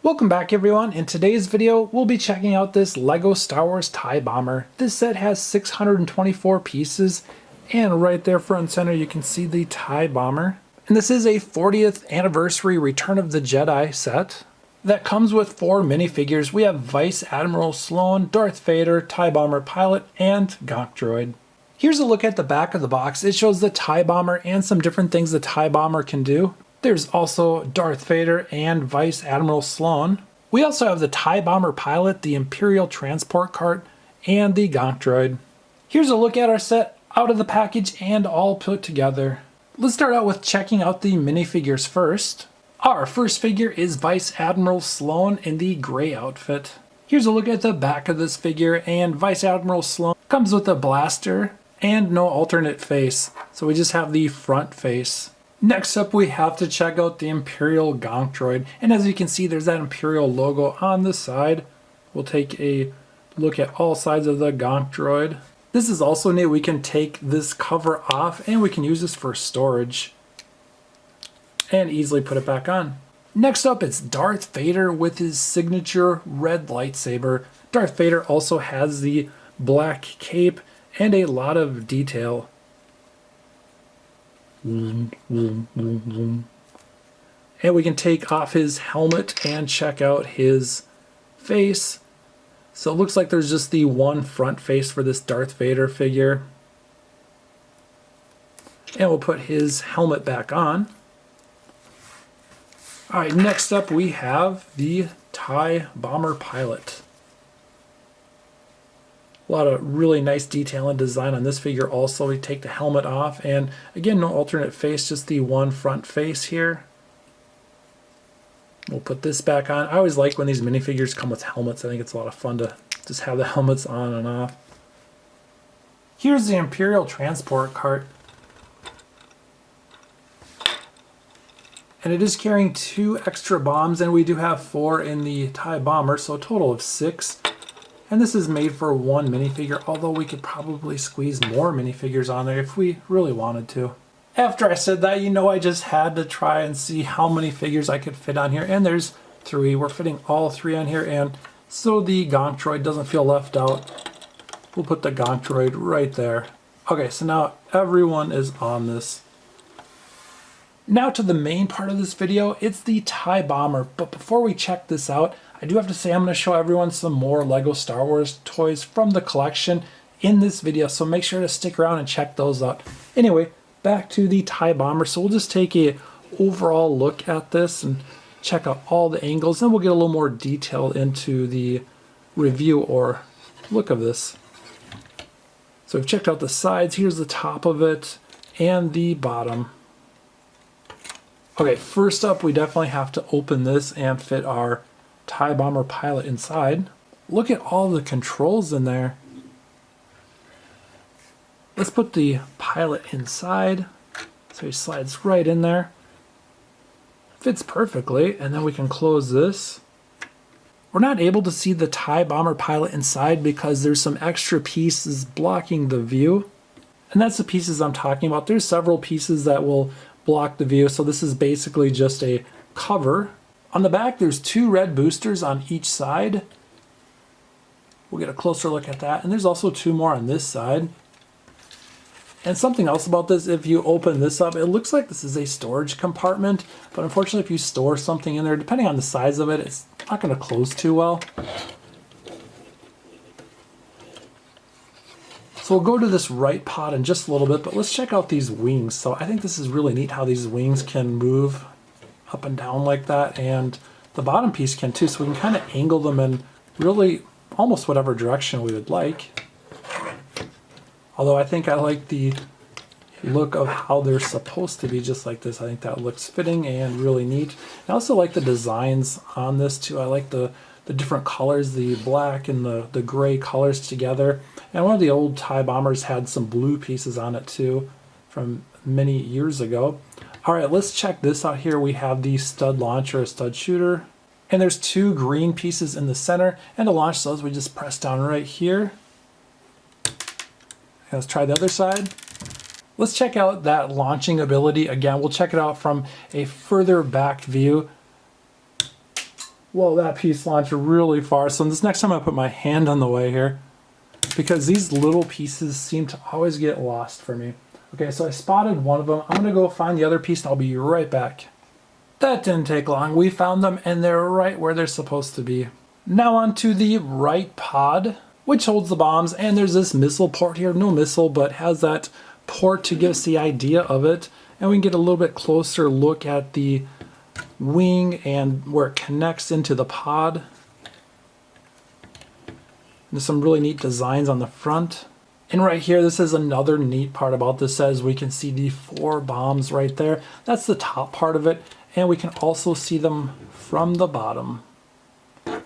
Welcome back everyone. In today's video, we'll be checking out this LEGO Star Wars TIE Bomber. This set has 624 pieces, and right there front and center you can see the TIE Bomber. And this is a 40th anniversary Return of the Jedi set that comes with 4 minifigures. We have Vice Admiral Sloane, Darth Vader, TIE Bomber pilot, and Gonk Droid. Here's a look at the back of the box. It shows the TIE Bomber and some different things the TIE Bomber can do. There's also Darth Vader and Vice Admiral Sloane. We also have the TIE Bomber pilot, the Imperial transport cart, and the Gonk Droid. Here's a look at our set out of the package and all put together. Let's start out with checking out the minifigures first. Our first figure is Vice Admiral Sloane in the gray outfit. Here's a look at the back of this figure, and Vice Admiral Sloane comes with a blaster and no alternate face, so we just have the front face. Next up, we have to check out the Imperial Gonk Droid, and as you can see there's that Imperial logo on the side. We'll take a look at all sides of the Gonk Droid. This is also neat. We can take this cover off and we can use this for storage and easily put it back on. Next up, it's Darth Vader with his signature red lightsaber. Darth Vader also has the black cape and a lot of detail. And we can take off his helmet and check out his face. So it looks like there's just the one front face for this Darth Vader figure. And we'll put his helmet back on. Alright, next up we have the TIE Bomber pilot. A lot of really nice detail and design on this figure also. We take the helmet off, and again, no alternate face, just the one front face here. We'll put this back on. I always like when these minifigures come with helmets. I think it's a lot of fun to just have the helmets on and off. Here's the Imperial transport cart. And it is carrying 2 extra bombs, and we do have 4 in the TIE Bomber, so a total of 6. And this is made for 1 minifigure, although we could probably squeeze more minifigures on there if we really wanted to. After I said that, you know, I just had to try and see how many figures I could fit on here, and there's 3. We're fitting all 3 on here, and so the Gonk Droid doesn't feel left out. We'll put the Gonk Droid right there. Okay, so now everyone is on this. Now to the main part of this video, it's the TIE Bomber, but before we check this out, I do have to say I'm going to show everyone some more LEGO Star Wars toys from the collection in this video, so make sure to stick around and check those out. Anyway, back to the TIE Bomber. So we'll just take a overall look at this and check out all the angles, then we'll get a little more detail into the review or look of this. So we've checked out the sides. Here's the top of it and the bottom. Okay, first up we definitely have to open this and fit our TIE Bomber pilot inside. Look at all the controls in there. Let's put the pilot inside. So he slides right in there. Fits perfectly, and then we can close this. We're not able to see the TIE Bomber pilot inside because there's some extra pieces blocking the view. And that's the pieces I'm talking about. There's several pieces that will block the view, so this is basically just a cover. On the back, there's 2 red boosters on each side. We'll get a closer look at that. And there's also 2 more on this side. And something else about this, if you open this up, it looks like this is a storage compartment. But unfortunately, if you store something in there, depending on the size of it, it's not going to close too well. So we'll go to this right pod in just a little bit, but let's check out these wings. So I think this is really neat how these wings can move up and down like that, and the bottom piece can too, so we can kind of angle them in really almost whatever direction we would like. Although I think I like the look of how they're supposed to be just like this. I think that looks fitting and really neat. I also like the designs on this too. I like the different colors, the black and the gray colors together. And one of the old TIE Bombers had some blue pieces on it too from many years ago. Alright, let's check this out here. We have the stud launcher, a stud shooter, and there's 2 green pieces in the center, and to launch those we just press down right here. And let's try the other side. Let's check out that launching ability again. We'll check it out from a further back view. Whoa, that piece launched really far. So this next time I put my hand on the way here, because these little pieces seem to always get lost for me. Okay, so I spotted one of them. I'm gonna go find the other piece and I'll be right back. That didn't take long. We found them and they're right where they're supposed to be. Now on to the right pod, which holds the bombs, and there's this missile port here. No missile, but has that port to give us the idea of it. And we can get a little bit closer look at the wing and where it connects into the pod. There's some really neat designs on the front. And right here, this is another neat part about this, as we can see the 4 bombs right there. That's the top part of it, and we can also see them from the bottom. So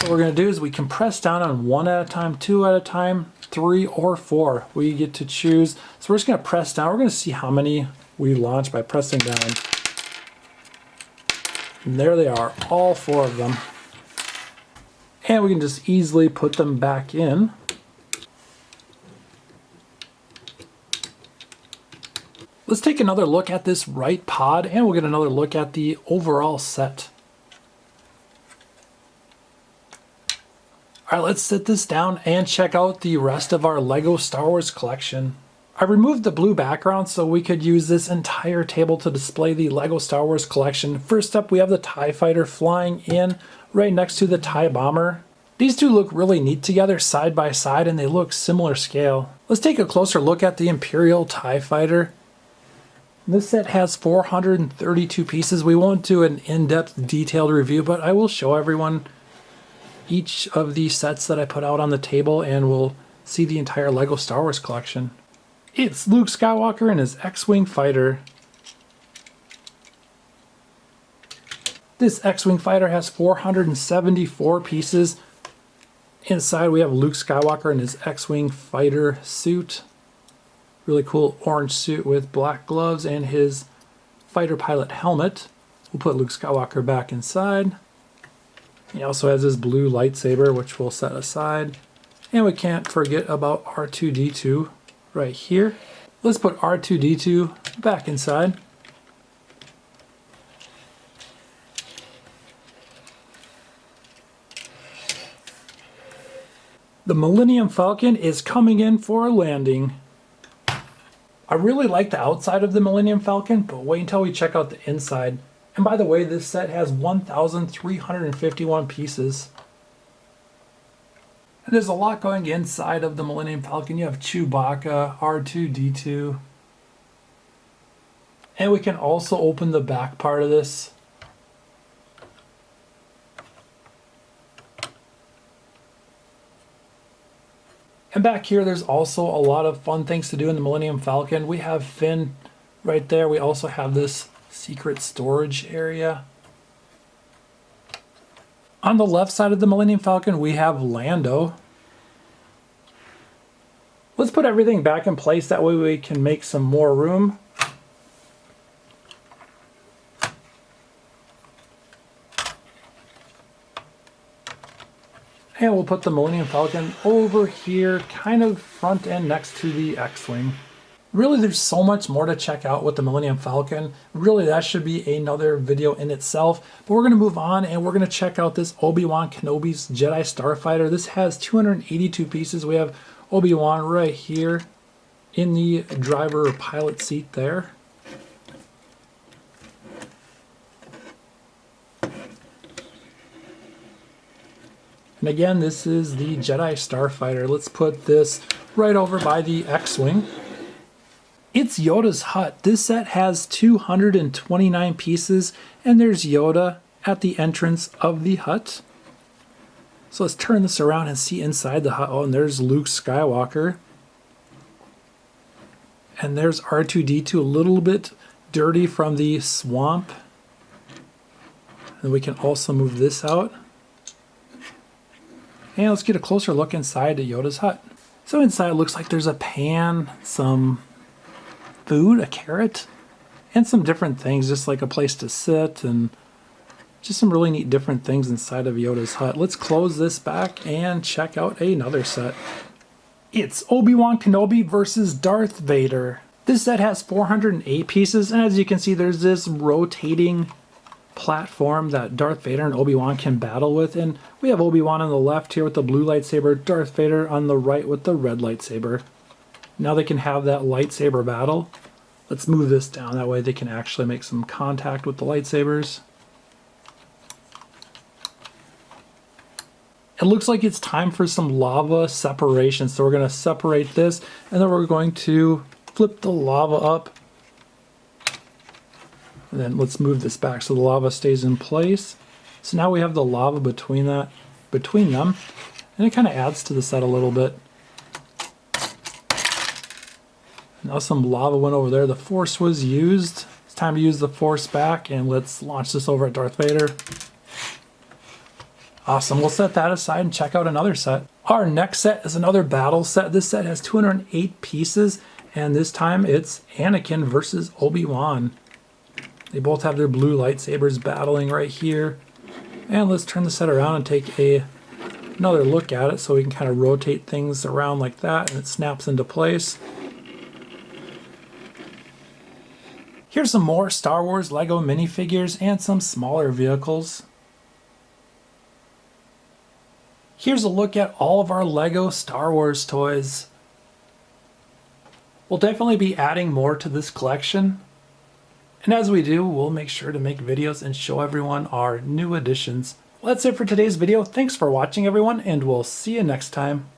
what we're going to do is we can press down on 1 at a time, 2 at a time, 3 or 4. We get to choose. So we're just going to press down. We're going to see how many we launch by pressing down. And there they are, all 4 of them. And we can just easily put them back in. Let's take another look at this right pod, and we'll get another look at the overall set. Alright, let's sit this down and check out the rest of our LEGO Star Wars collection. I removed the blue background so we could use this entire table to display the LEGO Star Wars collection. First up, we have the TIE Fighter flying in right next to the TIE Bomber. These two look really neat together side by side, and they look similar scale. Let's take a closer look at the Imperial TIE Fighter. This set has 432 pieces. We won't do an in-depth detailed review, but I will show everyone each of these sets that I put out on the table, and we'll see the entire LEGO Star Wars collection. It's Luke Skywalker and his X-Wing fighter. This X-Wing fighter has 474 pieces. Inside we have Luke Skywalker in his X-Wing fighter suit. Really cool orange suit with black gloves and his fighter pilot helmet. We'll put Luke Skywalker back inside. He also has his blue lightsaber, which we'll set aside. And we can't forget about R2-D2 right here. Let's put R2-D2 back inside. The Millennium Falcon is coming in for a landing. I really like the outside of the Millennium Falcon, but wait until we check out the inside. And by the way, this set has 1,351 pieces. And there's a lot going inside of the Millennium Falcon. You have Chewbacca, R2-D2. And we can also open the back part of this. And back here, there's also a lot of fun things to do in the Millennium Falcon. We have Finn right there. We also have this secret storage area. On the left side of the Millennium Falcon, we have Lando. Let's put everything back in place. That way we can make some more room. And we'll put the Millennium Falcon over here, kind of front and next to the X-Wing. Really, there's so much more to check out with the Millennium Falcon. Really, that should be another video in itself. But we're going to move on, and we're going to check out this Obi-Wan Kenobi's Jedi Starfighter. This has 282 pieces. We have Obi-Wan right here in the driver or pilot seat there. And again, this is the Jedi Starfighter. Let's put this right over by the X-Wing. It's Yoda's hut. This set has 229 pieces, and there's Yoda at the entrance of the hut. So let's turn this around and see inside the hut. Oh, and there's Luke Skywalker. And there's R2-D2, a little bit dirty from the swamp. And we can also move this out. And let's get a closer look inside Yoda's hut. So inside it looks like there's a pan, some food, a carrot, and some different things, just like a place to sit, and just some really neat different things inside of Yoda's hut. Let's close this back and check out another set. It's Obi-Wan Kenobi versus Darth Vader. This set has 408 pieces, and as you can see, there's this rotating platform that Darth Vader and Obi-Wan can battle with, and we have Obi-Wan on the left here with the blue lightsaber, Darth Vader on the right with the red lightsaber. Now they can have that lightsaber battle. Let's move this down, that way they can actually make some contact with the lightsabers. It looks like it's time for some lava separation, so we're going to separate this, and then we're going to flip the lava up. And then let's move this back so the lava stays in place. So now we have the lava between them, and it kind of adds to the set a little bit. Now some lava went over there. The Force was used. It's time to use the Force back, and let's launch this over at Darth Vader. Awesome, we'll set that aside and check out another set. Our next set is another battle set. This set has 208 pieces, and this time it's Anakin versus Obi-Wan. They both have their blue lightsabers battling right here. And let's turn the set around and take another look at it so we can kind of rotate things around like that and it snaps into place. Here's some more Star Wars Lego minifigures and some smaller vehicles. Here's a look at all of our Lego Star Wars toys. We'll definitely be adding more to this collection. And as we do, we'll make sure to make videos and show everyone our new additions. Well, that's it for today's video. Thanks for watching, everyone, and we'll see you next time.